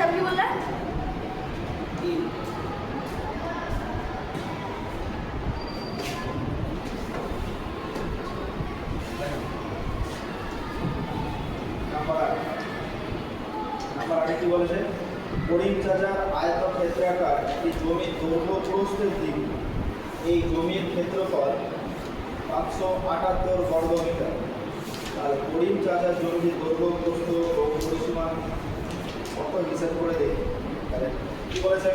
আপনি বললেন কি বলেছে করিম চাচার আয়তক্ষেত্রাকার একটি জমির দৈর্ঘ্য প্রস্থের দিক এই জমির ক্ষেত্রফল 578 বর্গমিটার। আর করিম চাচার জমির দৈর্ঘ্য প্রস্থ ও পরিসীমান কত হিসাব করে দেখি তাহলে কি বলেছে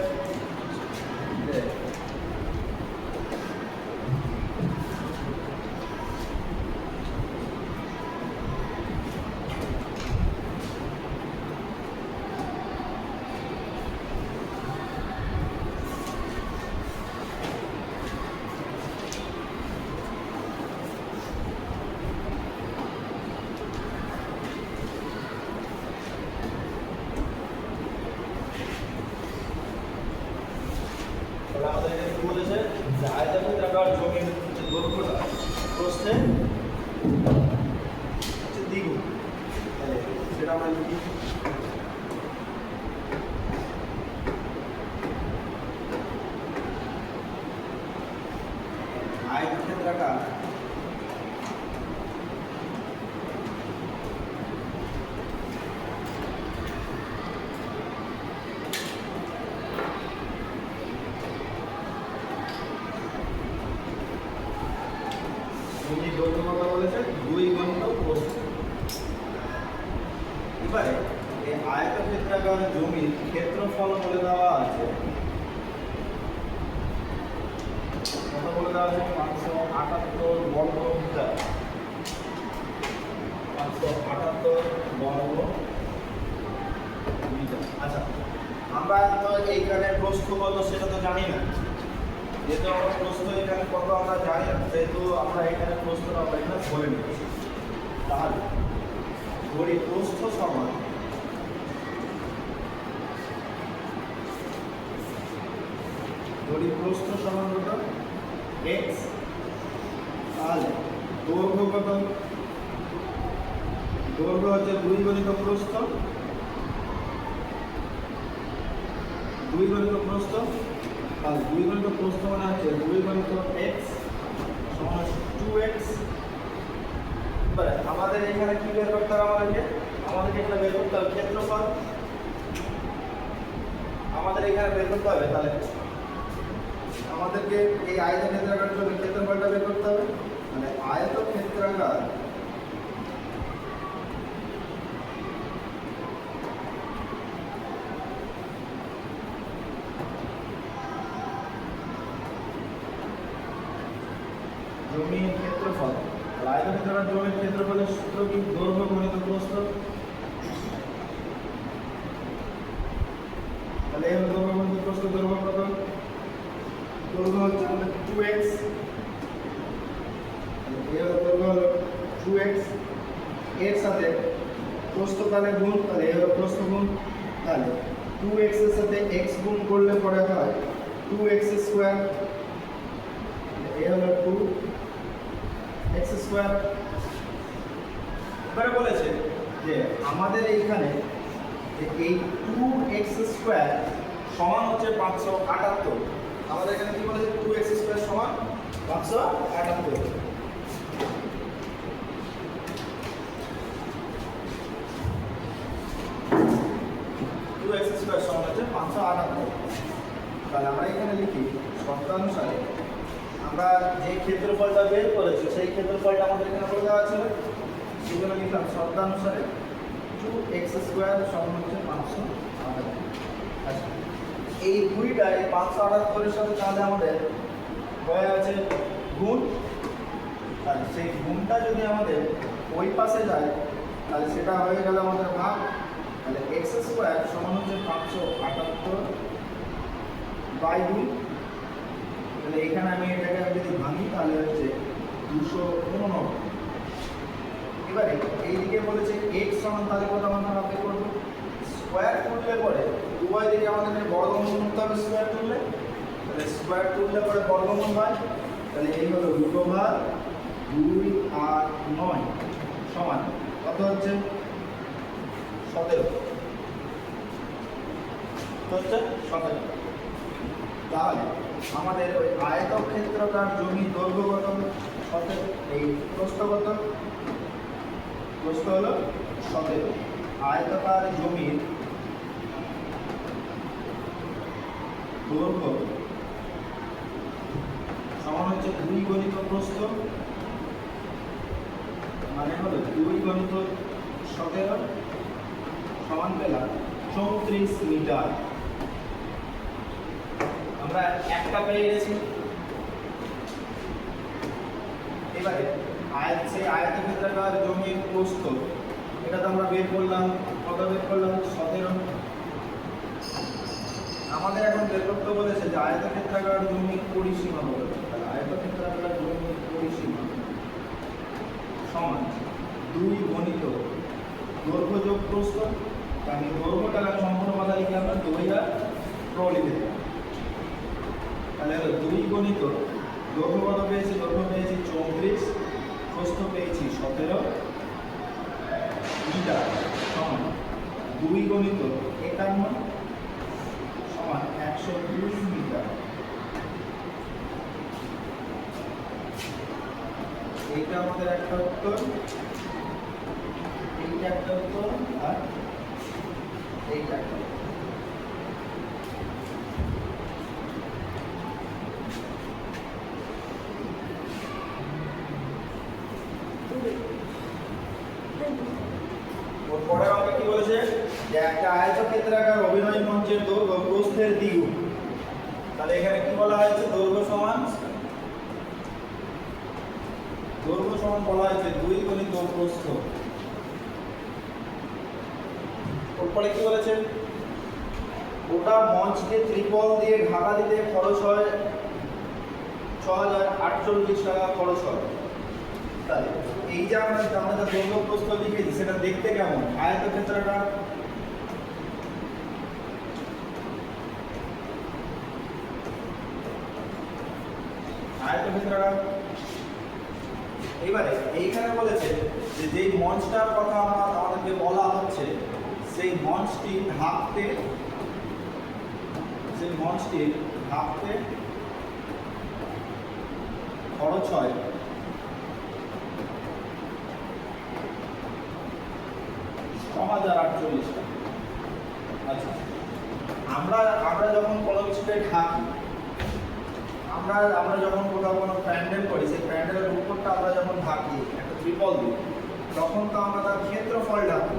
আমাদের এখানে কি বলেছে যে আয়তক্ষেত্রাকার জমির দৈর্ঘ্যটা প্রস্থে হচ্ছে দ্বিগুণ। তাহলে সেটা আমরা লিখি আয়তক্ষেত্রাকার জমির দৈর্ঘ্য কথা বলেছে 2 গুণিত প্রস্থ। এবারে এই আয়তক্ষেত্রাকার জমির ক্ষেত্রফল বলে দেওয়া আছে কত বলে দেওয়া আছে 578 বর্গ মিটার। 578 বর্গ মিটার। আচ্ছা আমরা তো এইখানে প্রস্থ কত সেটা তো জানি না, যেহেতু আমরা প্রস্থ এখানে কত আমরা জানি না, সেহেতু আমরা এখানে প্রস্থটা আমরা এখানে বলে নিচ্ছি। তাহলে ধরি প্রস্থ সমান কত x, তাহলে দৈর্ঘ্য কত, দৈর্ঘ্য হচ্ছে 2 গুণিত প্রস্থ, 2 গুণিত প্রস্থ, তাহলে 2 গুণিত প্রস্থ মানে হচ্ছে 2 গুণিত x সমান 2x। এবারে আমাদের এখানে কি বের করতে হবে, আমাদেরকে এখানে বের করতে হবে ক্ষেত্রফল। আমাদের এখানে বের করতে হবে, তাহলে আমাদেরকে এই আয়তক্ষেত্রাকার জন্য ক্ষেত্রফলটা বের করতে হবে। মানে আয়তক্ষেত্রাকার জমির ক্ষেত্রফল, আয়তক্ষেত্রাকার জমির ক্ষেত্রফলের সূত্র কি, দৈর্ঘ্য গুণিত প্রস্থ। তাহলে এই হলো দৈর্ঘ্য গুণিত প্রস্থ। দৈর্ঘ্য কত, দৈর্ঘ্য হচ্ছে আমাদের 2x, এই হলো দৈর্ঘ্য হলো 2x, এর সাথে প্রস্থ তাহলে গুণ, তাহলে এই হলো প্রস্থ গুণ। তাহলে 2x এর সাথে x গুণ করলে পরে হয় 2x স্কয়ার, এই হলো 2x স্কয়ার। এবারে বলেছে যে আমাদের এইখানে এই 2x স্কয়ার সমান হচ্ছে 578। আমাদের এখানে কি বলেছে 2x স্কয়ার সমান 578। 2x স্কয়ার সমান হচ্ছে 578। তাহলে আমরা এখানে লিখি শর্তানুসারে আমরা যে ক্ষেত্রফলটা বের করেছি সেই ক্ষেত্রফলটা আমাদের এখানে বলে দেওয়া ছিল, সেজন্য লিখলাম শর্তানুসারে 2x স্কয়ার সমান হচ্ছে 578। আচ্ছা এই দুইটাই 578 এর সাথে তাহলে আমাদের হয়ে আছে গুণ। আর সেই গুণটা যদি আমাদের ওই পাশে যায় তাহলে সেটা হয়ে গেল আমাদের ভাগ। তাহলে x স্কয়ার সমান হচ্ছে 578 বাই 2। তাহলে এখানে আমি এটাকে যদি ভাঙি তাহলে হচ্ছে 289। এবারে এইদিকে বলেছে x সমান, তাহলে কত আমরা বের করব, স্কয়ার তুললে পরে উভয় দিকে আমাদের বর্গমূল করতে হবে। স্কয়ার তুললে, তাহলে স্কয়ার তুললে পরে বর্গমূল হয়, তাহলে এই হলো √2 আর 9 সমান কত হচ্ছে 17। হচ্ছে 17। তাহলে আমাদের ওই আয়তক্ষেত্রকার জমির দৈর্ঘ্য কত? 17। এই প্রস্থ কত? প্রস্থ হলো 17। আয়তাকার জমির দৈর্ঘ্য সমান হচ্ছে 2 গণিত প্রস্থ, মানে হলো 2 গণিত 17 সমান পেলাম 34 মিটার। আমরা একটা পেয়ে গেছি। এবারে সেই আয়তক্ষেত্রাকার জমির প্রস্থ এটা তো আমরা বের করলাম, কত বের করলাম? 17। আমাদের এখন বের করতে বলেছে যে আয়তক্ষেত্রাকার জমির পরিসীমা বলেছে। তাহলে আয়তক্ষেত্রাকার জমির পরিসীমা সমান 2 গণিত দৈর্ঘ্য যোগ প্রস্থ। আমি দৈর্ঘ্যটাকে সম্পূর্ণ কথা লিখে আমরা 2000 লিখে দিলাম। তাহলে হলো 2 গণিত দৈর্ঘ্য কত পেয়েছি? দৈর্ঘ্য পেয়েছি 34, প্রস্থ পেয়েছি 17 মিটার সমান 2 গণিত 51 সমান 102 মিটার। এইটা আমাদের একটা উত্তর, এইটা একটা উত্তর, আর এইটা একটা উত্তর। পরের অঙ্কে কি বলেছে যে একটা আয়তক্ষেত্রাকার অভিনয় মঞ্চের দৈর্ঘ্য প্রস্থের দ্বিগুণ। তাহলে এখানে কি বলা হয়েছে? দৈর্ঘ্য সমান বলা হয়েছে 2 গণিত প্রস্থ। তারপরে কি বলেছে? গোটা মঞ্চকে ত্রিপল দিয়ে ঢাকা দিতে খরচ হয় 6048 টাকা খরচ হয়। তাহলে এই যে আমরা দৈর্ঘ্য প্রস্থ লিখেছি সেটা দেখতে কেমন? আয়তক্ষেত্রাকার। আয়তক্ষেত্রাকার। এবারে এইখানে বলেছে যে যেই মঞ্চটার কথা আমাদেরকে বলা হচ্ছে সেই মঞ্চটি ঢাকতে খরচ হয় 6048 টাকা। আচ্ছা, আমরা যখন কোনো কিছুতে ঢাকি, আমরা যখন কোথাও কোনো প্যান্ডেল করি, সেই প্যান্ডেলের উপরটা আমরা যখন ঢাকি একটা ত্রিপল দিই, তখন তো আমরা তার ক্ষেত্রফল ঢাকি।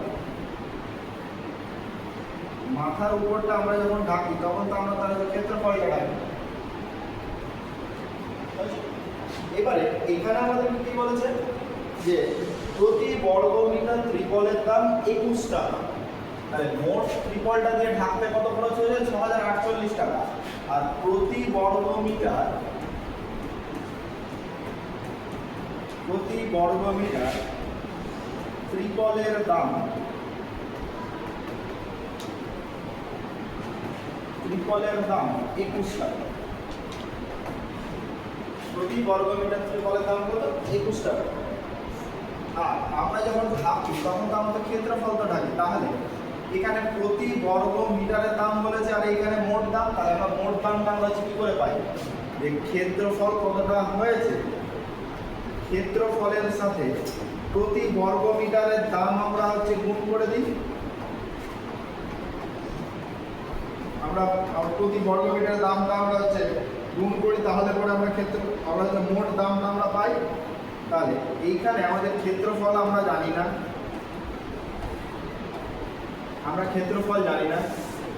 মাথার উপরটা আমরা যখন ঢাকি তখন তো আমরা তার ক্ষেত্রফলটা ঢাকি। এবারে এখানে আমাদের কি বলেছে যে প্রতি বর্গ মিটার ত্রিপলের দাম 21 টাকা। তাহলে মোট ত্রিপলটা দিয়ে ঢাকতে কত খরচ হয়েছে? 6048 টাকা। আর প্রতি বর্গ মিটার ত্রিপলের দাম 21 টাকা। প্রতি বর্গ মিটার ত্রিপলের দাম কত? 21 টাকা। আর আমরা যখন ঢাকি তখন তো আমাদের ক্ষেত্রফল তো ঢাকি। তাহলে এখানে প্রতি বর্গ মিটারের দাম বলেছে আর এখানে মোট দাম। তাহলে আমরা মোট দামটা আমরা কি করে পাই? যে ক্ষেত্রফল কতটা হয়েছে, ক্ষেত্রফলের সাথে প্রতি বর্গ মিটারের দাম আমরা গুণ করে দিই। আমরা প্রতি বর্গ মিটারের দামটা আমরা গুণ করি, তাহলে পরে আমরা মোট দামটা আমরা পাই। তাহলে এইখানে আমাদের ক্ষেত্রফল আমরা জানি না,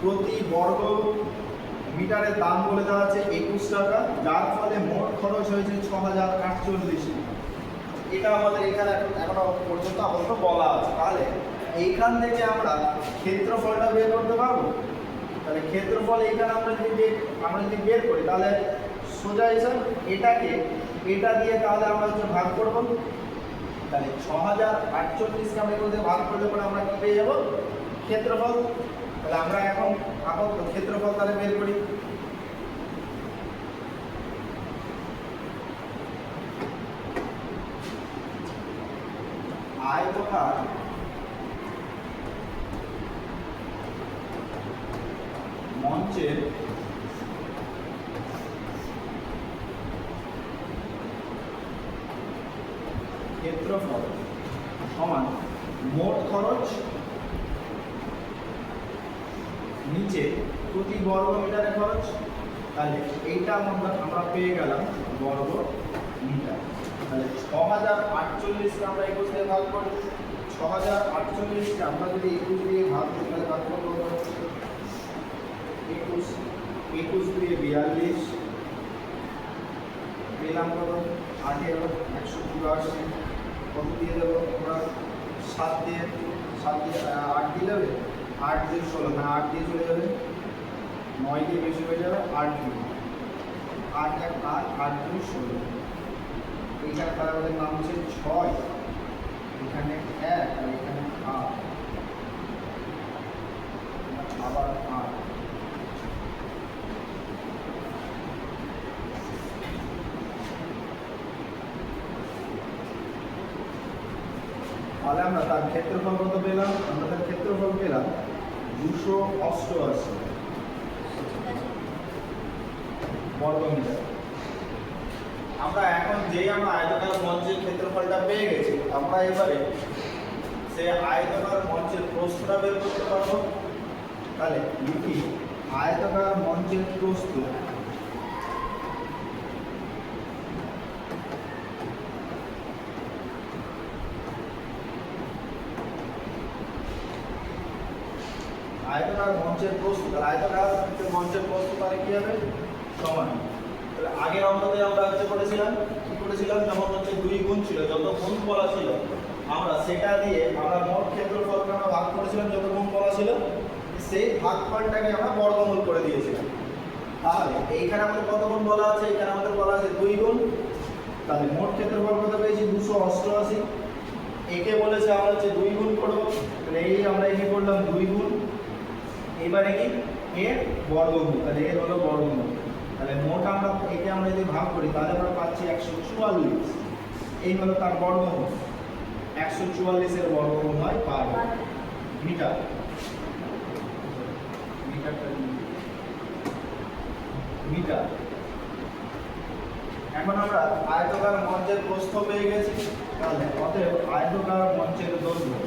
প্রতি বর্গ মিটারের দাম বলে দেওয়া আছে 21 টাকা, যার ফলে মোট খরচ হয়েছে 6048। এটা আমাদের এখানে এখনো পর্যন্ত আপাতত বলা আছে। তাহলে এইখান থেকে আমরা ক্ষেত্রফলটা বের করতে পারবো। তাহলে ক্ষেত্রফল এইখানে আমরা যদি বের করি তাহলে সোজা হিসাব এটা দিয়ে তাহলে আমরা ভাগ করব। তাহলে 6048কে আমরা এগুলো দিয়ে ভাগ করলে পরে আমরা কি পেয়ে যাব? ক্ষেত্রফল। তাহলে আমরা এখন আপাতত ক্ষেত্রফল তাহলে বের করি। আয়তকার মঞ্চের ক্ষেত্রফল সমান মোট খরচ নিচে প্রতি বর্গ মিটারে খরচ। তাহলে এইটা আমরা পেয়ে গেলাম বর্গ মিটার। তাহলে 6048কে আমরা 21 দিয়ে ভাগ করি। 6048কে আমরা যদি 21 দিয়ে ভাগ করি তাহলে ভাগ করবো 21 দিয়ে 42 পেলাম কত 18 182 কত দিয়ে দেবো আমরা 7 দিয়ে 8 দিয়ে যাবে 8 দিয়ে 16 মানে 8 দিয়ে চলে যাবে 9 দিয়ে বেশি হয়ে যাবে 8 দিয়ে 8 1 8 8 2 16 এইখানে তার আমাদের নাম হচ্ছে 6 এখানে 1 আর এখানে 8 আবার 8 তাহলে আমরা তার ক্ষেত্রফল কত পেলাম? আমরা তার ক্ষেত্রফল পেলাম 288 বর্গ মিটার। আমরা এখন যেই আমরা আয়তাকার মঞ্চের ক্ষেত্রফলটা পেয়ে গেছি, আমরা এবারে সেই আয়তাকার মঞ্চের প্রস্থটা বের করতে পারবো। তাহলে লিখি আয়তাকার মঞ্চের প্রস্থ আয়তাকার মঞ্চের প্রস্থ। আয়তাকার মঞ্চের প্রস্থ তাহলে কি হবে? সমান। তাহলে আগের অঙ্কতে আমরা করেছিলাম কি করেছিলাম, যখন হচ্ছে 2 গুণ ছিল, যত গুণ বলা ছিল আমরা সেটা দিয়ে আমরা মোট ক্ষেত্রফলকে আমরা ভাগ করেছিলাম, যত গুণ বলা ছিল সেই ভাগফলটাকে আমরা বর্গমূল করে দিয়েছিলাম। তাহলে এইখানে আমাদের কত গুণ বলা আছে? এখানে আমাদের বলা আছে 2 গুণ। তাহলে মোট ক্ষেত্রফল কত পেয়েছি? 288। একে বলেছে আমরা হচ্ছে 2 গুণ করবো। তাহলে এই আমরা একে করলাম 2 গুণ। এবারে কি এর বর্গমূল, তাহলে এর হলো বর্গমূল। তাহলে মোট আমরা একে আমরা যদি ভাগ করি তাহলে আমরা পাচ্ছি 144। এই হলো তার বর্গমূল। 144 এর বর্গমূল হয় পার মিটার। মিটার। এখন আমরা আয়তাকার মঞ্চের প্রস্থ পেয়ে গেছি। তাহলে অতএব আয়তাকার মঞ্চের দৈর্ঘ্য,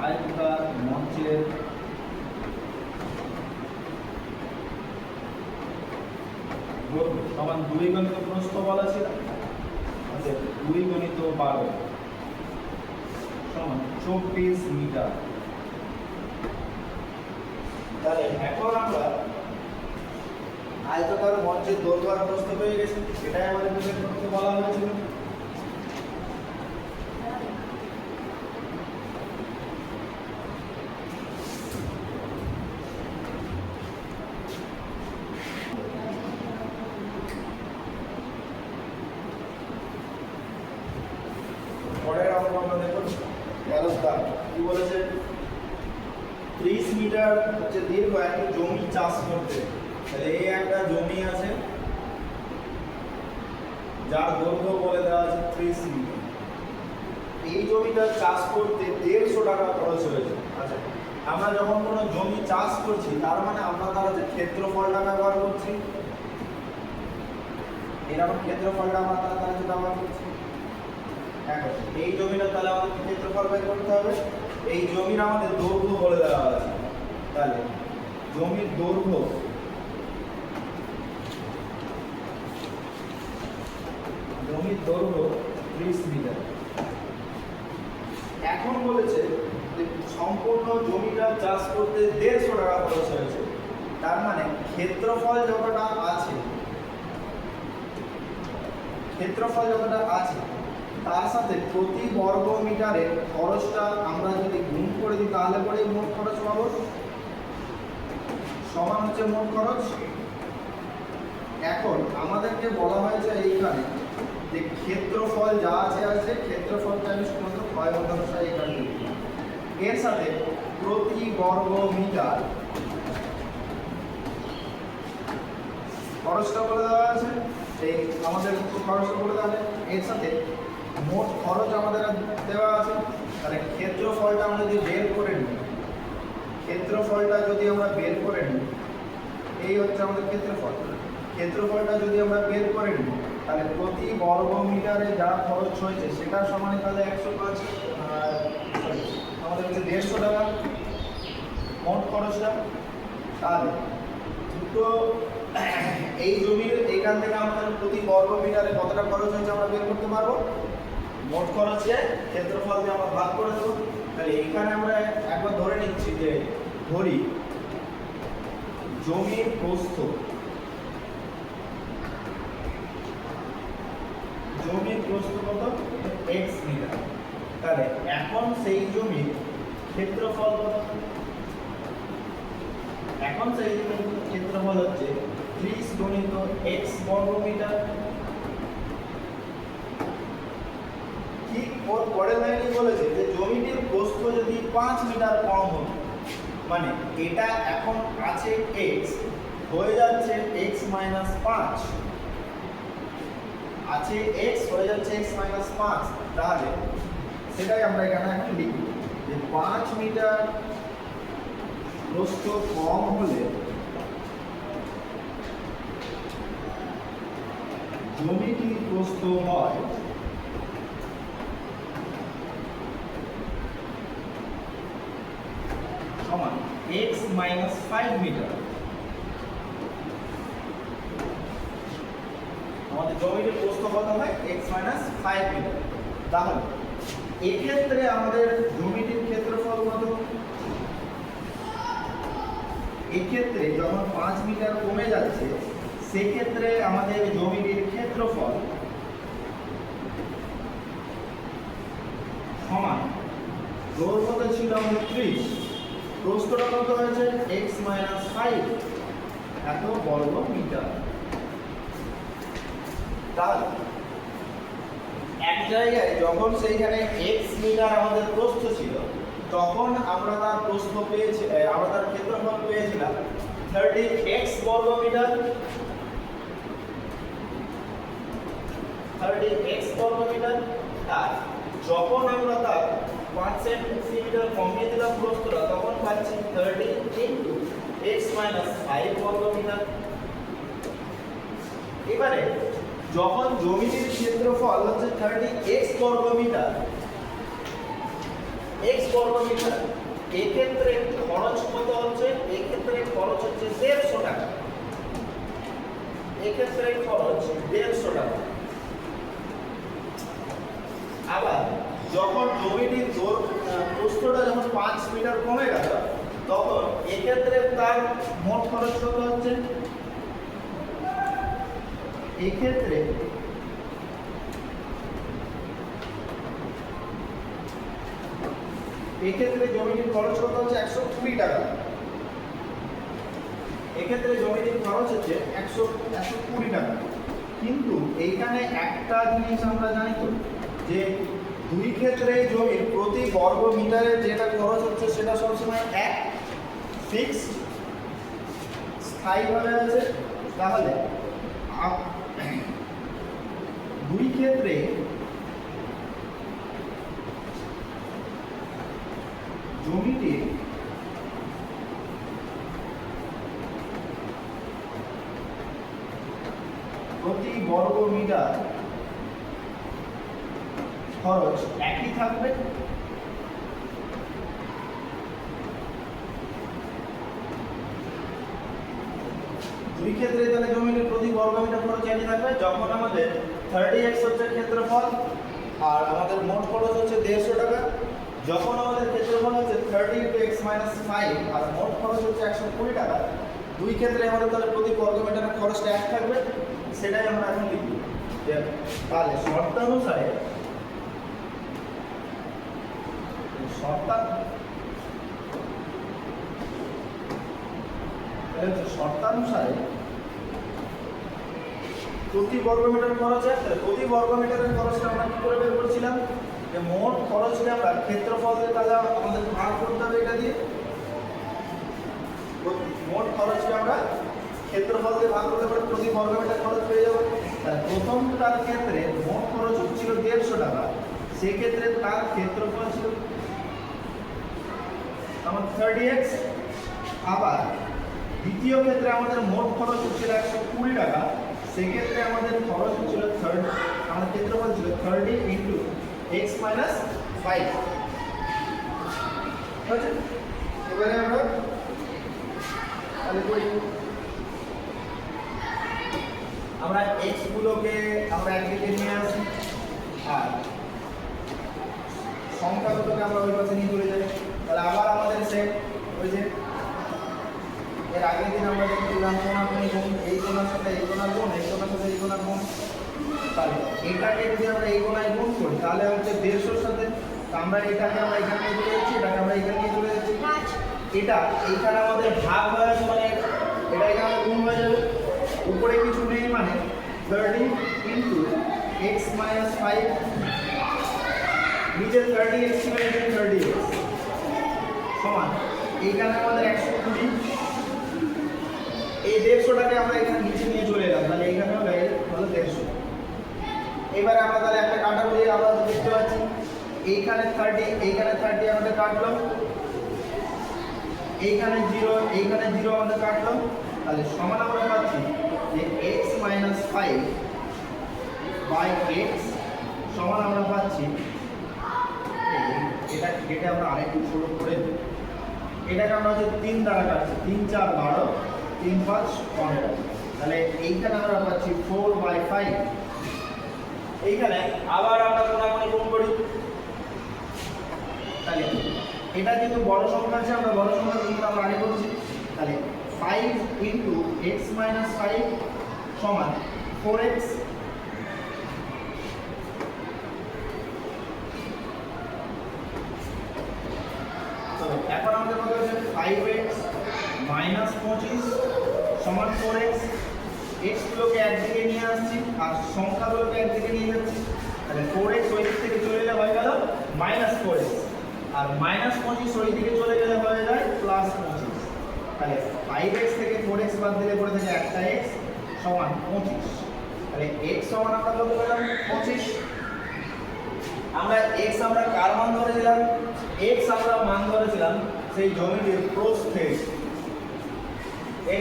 আয়তাকার মঞ্চের দৈর্ঘ্য সমান 2 গুণিত প্রস্থ বলা ছিল। আচ্ছা 2 গুণিত 12 সমান 24 মিটার। তাহলে এখন আমরা আয়তাকার মঞ্চের দৈর্ঘ্য আর প্রস্থ পেয়ে গেছি, সেটাই আমাদের বের করতে বলা হয়েছিল। পরের অঙ্ক আমরা দেখুন, কি বলেছে? 30 মিটার হচ্ছে দীর্ঘ একটা জমি চাষ করতে। তাহলে এই একটা জমি আছে যার দৈর্ঘ্য বলে দেওয়া আছে 30 মিটার। এই জমিটা চাষ করতে 150 টাকা খরচ হয়েছে। আচ্ছা, আমরা যখন কোনো জমি চাষ করছি তার মানে আমরা তার যে ক্ষেত্রফলটা ব্যবহার করছি, এরকম ক্ষেত্রফলটা আমরা তার কাছে ব্যবহার করছি। এখন এই জমিটা তাহলে আমাদের ক্ষেত্রফল বের করতে হবে। এই জমির আমাদের দৈর্ঘ্য বলে দেওয়া আছে। তাহলে জমির দৈর্ঘ্য জমির দৈর্ঘ্য 30 মিটার। এখন বলেছে যে সম্পূর্ণ জমিটা চাষ করতে 150 টাকা খরচ হয়েছে। তার মানে ক্ষেত্রফল যতটা আছে তার সাথে প্রতি বর্গ মিটারের খরচটা আমরা যদি গুণ করে দিই তাহলে পরে মোট খরচ পাবো সমান হচ্ছে মোট খরচ। এখন আমাদেরকে বলা হয়েছে এইখানে যে ক্ষেত্রফল যা আছে ক্ষেত্রফলটা আমি শুধুমাত্র ক্ষয় অনুসারে এখানে লিখি। এর সাথে প্রতি বর্গ মিটার খরচটা বলে দেওয়া আছে। এই আমাদের খরচটা বলে দেওয়া আছে। এর সাথে মোট খরচ আমাদের দেওয়া আছে। তাহলে ক্ষেত্রফলটা আমরা যদি বের করে নিই ক্ষেত্রফলটা যদি আমরা বের করে নিই, এই হচ্ছে আমাদের ক্ষেত্রফল। ক্ষেত্রফলটা যদি আমরা বের করে নিই তাহলে প্রতি বর্গ মিটারে যা খরচ হয়েছে সেটা সমানে তাহলে 105 আমাদের হচ্ছে 150 টাকা মোট খরচটা। তাহলে দুটো এই জমির এইখান থেকে আমাদের প্রতি বর্গ মিটারে কতটা খরচ হয়েছে আমরা বের করতে পারবো। মোট খরচে ক্ষেত্রফল দিয়ে আমরা ভাগ করে দেবো। তাহলে এখানে আমরা একবার ধরে নিচ্ছি যে ধরি জমির প্রস্থ, জমির প্রস্থ কত x মিটার। তাহলে এখন সেই জমির ক্ষেত্রফল কত, এখন সেই জমির ক্ষেত্রফল হচ্ছে 30 গুণিত x বর্গ মিটার। ঠিক ওর পরের লাইনে বলেছে যে জমিটির প্রস্থ যদি 5 মিটার কম হতো, মানে এটা এখন আছে x, হয়ে যাচ্ছে x মাইনাস 5, আছে x হয়ে যাচ্ছে x মাইনাস 5। তাহলে সেটাই আমরা এখানে এখন লিখব যে 5 মিটার প্রস্থ কম হলে জমিটির প্রস্থ হয় সমান x মাইনাস 5 মিটার। আমাদের জমিটির প্রস্থ কত হয় x মাইনাস 5 মিটার। তাহলে এক্ষেত্রে আমাদের জমিটির ক্ষেত্রফল কত, এক্ষেত্রে যখন 5 মিটার কমে যাচ্ছে সেক্ষেত্রে আমাদের জমিটির ক্ষেত্রফল সমান, দৈর্ঘ্য ছিল আমাদের 30, প্রস্থটা কত হয়েছে x মাইনাস 5 এত বর্গ মিটার। তাহলে এক জায়গায় যখন সেইখানে x মিটার আমাদের প্রস্থ ছিল তখন আমরা তার প্রস্থ পেয়েছি, আমরা তার ক্ষেত্রফল পেয়েছিলাম 30x বর্গ মিটার, 30x বর্গ মিটার। আর যখন আমরা তার 5 সেন্টিমিটার কমিয়ে দিলাম প্রস্থটা তখন পাচ্ছি 30 ইনটু x মাইনাস 5 বর্গ মিটার। এবারে যখন জমিটির ক্ষেত্রফল হচ্ছে 30x বর্গ মিটার, x বর্গ মিটার, এক্ষেত্রে খরচ কত হচ্ছে, এক্ষেত্রে খরচ হচ্ছে 150 টাকা, এক্ষেত্রে খরচ 150 টাকা। আবার যখন জমিটির প্রস্থটা যখন 5 মিটার কমে গেল তখন এক্ষেত্রে তার মোট খরচ কত হচ্ছে, এক্ষেত্রে জমিটির খরচ কত হচ্ছে 120 টাকা, এক্ষেত্রে জমিটির খরচ হচ্ছে 120 টাকা। কিন্তু এইখানে একটা জিনিস আমরা জানি তো যে দুই ক্ষেত্রে জমির প্রতি বর্গ মিটারে যেটা খরচ হচ্ছে সেটা সবসময় এক ফিক্সড স্থায়ীভাবে আছে। তাহলে দুই ক্ষেত্রে জমিটির প্রতি বর্গ মিটার খরচ একই থাকবে। দুই ক্ষেত্রে তাহলে জমিটির প্রতি বর্গ মিটার খরচ একই থাকবে। যখন আমাদের 30x হচ্ছে ক্ষেত্রফল আর আমাদের মোট খরচ হচ্ছে 150 টাকা, যখন আমাদের ক্ষেত্রফল হচ্ছে 30 × x - 5 আর মোট খরচ হচ্ছে 120 টাকা, দুই ক্ষেত্রে আমাদের তাহলে প্রতি বর্গ মিটারের খরচটা এক থাকবে। সেটাই আমরা এখন লিখব যে তাহলে শর্তানুসারে প্রতি বর্গ মিটার খরচ এক, প্রতি বর্গ মিটারের খরচটা আমরা কি করে বের করেছিলাম যে মোট খরচকে আমরা ক্ষেত্রফল দিয়ে তাহলে আমাদের ভাগ করতে হবে, এটা দিয়ে মোট খরচকে আমরা ক্ষেত্রফল দিয়ে ভাগ করতে পারি, প্রতি বর্গ মিটার খরচ পেয়ে যাবো। প্রথমটার ক্ষেত্রে মোট খরচ ছিল 150 টাকা, সেক্ষেত্রে তার ক্ষেত্রফল ছিল আমার 30x। আবার দ্বিতীয় ক্ষেত্রে আমাদের মোট খরচ হচ্ছিল 120 টাকা, সেক্ষেত্রে আমাদের খরচ হচ্ছিল আমাদের ক্ষেত্রফল ছিল 30 ইন্টু x মাইনাস 5। ঠিক আছে, এবারে আমরা তাহলে করি, আমরা x গুলোকে আমরা একদিকে নিয়ে আসি আর সংখ্যাগুলোকে আমরা ওই পাশে নিয়ে চলে যাই। তাহলে আবার আমাদের সেট ওই যে এর আগের দিন আমরা দেখছিলাম কোণাকুণি গুণ, এই কোণার সাথে এই কোণার গুণ, এই কোণার সাথে এই কোণার গুণ। তাহলে এটাকে যদি আমরা এই কোণায় গুণ করি তাহলে হচ্ছে 150 সাথে, আমরা এটাকে আমরা এখানে নিয়ে চলে যাচ্ছি, এটাকে আমরা এখানে নিয়ে চলে যাচ্ছি। এটা এইখানে আমাদের ভাগ হয়ে যাবে, মানে এটা এখানে গুণ হয়ে যাবে, উপরে কিছু নেই মানে 30 ইন্টু x মাইনাস 5, নিচে 30x ছিল, এখানে 30x সমান এইখানে আমাদের 120। এই 150টাকে আমরা এখানে নিচে নিয়ে চলে এলাম, তাহলে এইখানে হলো 150। এবারে আমরা তাহলে একটা কাটাকুটি আমরা দেখতে পাচ্ছি, এইখানে 30, এইখানে 30 আমাদের কাটলো, এইখানে 0, এইখানে 0 আমাদের কাটলো, তাহলে সমান আমরা পাচ্ছি যে x মাইনাস 5 বাই x সমান আমরা পাচ্ছি, এটা কেটে আমরা আরেকটু ছোট করে দিই, এটাকে আমরা হচ্ছে 3 দ্বারা কাটছি, 3 4 12, 3 5 15, তাহলে এইখানে আমরা পাচ্ছি 4/5। এইখানে আবার আমরা কোণাকুণি গুণ করি, তাহলে এটা যেহেতু বড় সংখ্যা আছে আমরা বড় সংখ্যা গুণ আমরা আগে করছি, তাহলে 5 ইন্টু x মাইনাস 5 সমান 4x। এখন আমাদের কত হচ্ছে 5x মাইনাস 25 সমান 4x। x গুলোকে একদিকে নিয়ে আসছি আর সংখ্যাগুলোকে একদিকে নিয়ে যাচ্ছি, তাহলে 4x ওই দিক থেকে চলে গেলে হয়ে গেল মাইনাস 4x, আর মাইনাস 25 ওই দিকে চলে গেলে হয়ে যায় প্লাস 25। তাহলে 5x থেকে 4x বাদ দিলে পড়ে থাকে একটা x সমান 25। তাহলে x সমান আমরা কত পেলাম 25। আমরা x আমরা কার মান ধরেছিলাম, x আমরা মান ধরেছিলাম সেই জ্যামিতির প্রস্থের,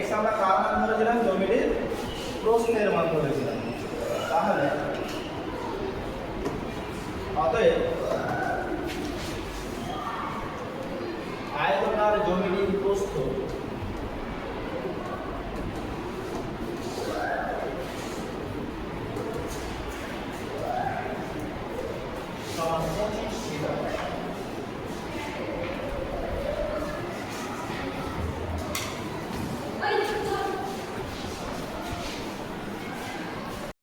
x আমরা কার মান ধরেছিলাম জ্যামিতির প্রস্থের মান ধরেছিলাম। তাহলে অতএব আয়তাকার জ্যামিতির প্রস্থ